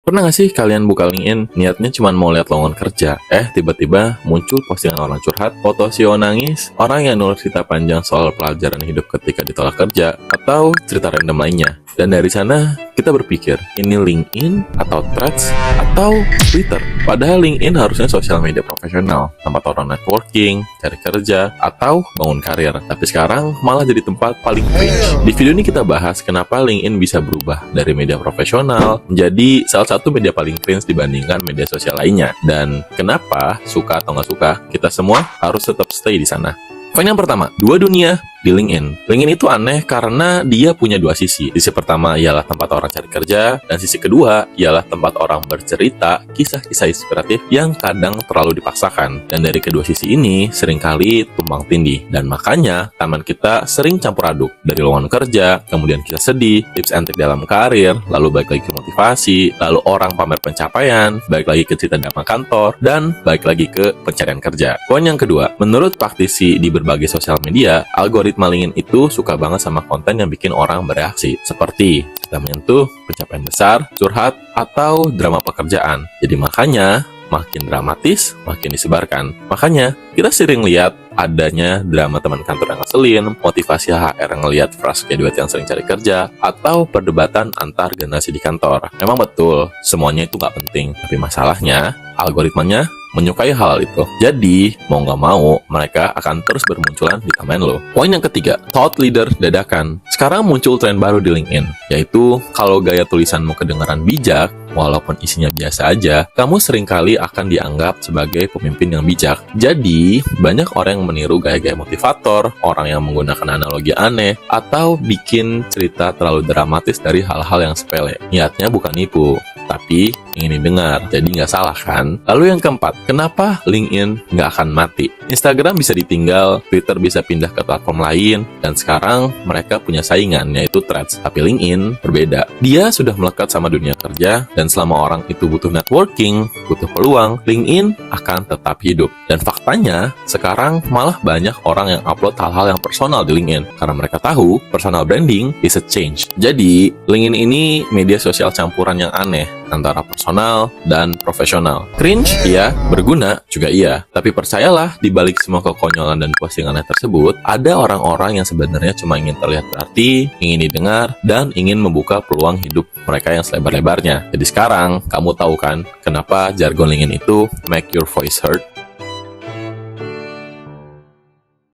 Pernah nggak sih kalian buka LinkedIn, niatnya cuma mau lihat lowongan kerja, tiba-tiba muncul postingan orang curhat, foto Sio nangis, orang yang nulis cerita panjang soal pelajaran hidup ketika ditolak kerja, atau cerita random lainnya. Dan dari sana, kita berpikir, ini LinkedIn, atau Threads, atau Twitter. Padahal LinkedIn harusnya sosial media profesional, tempat orang networking, cari kerja, atau bangun karir. Tapi sekarang malah jadi tempat paling cringe. Di video ini kita bahas kenapa LinkedIn bisa berubah dari media profesional menjadi salah satu media paling cringe dibandingkan media sosial lainnya. Dan kenapa, suka atau nggak suka, kita semua harus tetap stay di sana. Poin yang pertama, dua dunia di LinkedIn. LinkedIn itu aneh karena dia punya dua sisi. Sisi pertama ialah tempat orang cari kerja, dan sisi kedua ialah tempat orang bercerita kisah-kisah inspiratif yang kadang terlalu dipaksakan. Dan dari kedua sisi ini seringkali tumpang tindih. Dan makanya teman kita sering campur aduk. Dari lowongan kerja, kemudian kisah sedih, tips and trik dalam karir, lalu balik lagi ke motivasi, lalu orang pamer pencapaian, balik lagi ke cerita dalam kantor, dan balik lagi ke pencarian kerja. Poin yang kedua, menurut praktisi di berbagai sosial media, algoritma LinkedIn itu suka banget sama konten yang bikin orang bereaksi, seperti kita menyentuh pencapaian besar, curhat, atau drama pekerjaan. Jadi makanya makin dramatis, makin disebarkan. Makanya kita sering lihat adanya drama teman kantor yang ngeselin, motivasi HR yang ngeliat fresh graduate yang sering cari kerja, atau perdebatan antar generasi di kantor. Memang betul, semuanya itu nggak penting. Tapi masalahnya, algoritmanya menyukai hal itu. Jadi, mau nggak mau, mereka akan terus bermunculan di timeline lo. Poin yang ketiga, thought leader dadakan. Sekarang muncul tren baru di LinkedIn, yaitu kalau gaya tulisanmu kedengaran bijak, walaupun isinya biasa aja, kamu seringkali akan dianggap sebagai pemimpin yang bijak. Jadi, banyak orang yang meniru gaya-gaya motivator, orang yang menggunakan analogi aneh, atau bikin cerita terlalu dramatis dari hal-hal yang sepele. Niatnya bukan nipu, tapi ingin didengar, jadi nggak salah kan? Lalu yang keempat, kenapa LinkedIn nggak akan mati? Instagram bisa ditinggal, Twitter bisa pindah ke platform lain, dan sekarang mereka punya saingan, yaitu Threads. Tapi LinkedIn berbeda. Dia sudah melekat sama dunia kerja, dan selama orang itu butuh networking, butuh peluang, LinkedIn akan tetap hidup. Dan faktanya, sekarang malah banyak orang yang upload hal-hal yang personal di LinkedIn, karena mereka tahu personal branding is a change. Jadi, LinkedIn ini media sosial campuran yang aneh, antara personal dan profesional. Cringe, iya. Berguna, juga iya. Tapi percayalah, di balik semua kekonyolan dan postingannya tersebut, ada orang-orang yang sebenarnya cuma ingin terlihat berarti, ingin didengar, dan ingin membuka peluang hidup mereka yang selebar-lebarnya. Jadi sekarang, kamu tahu kan, kenapa jargon LinkedIn itu make your voice heard?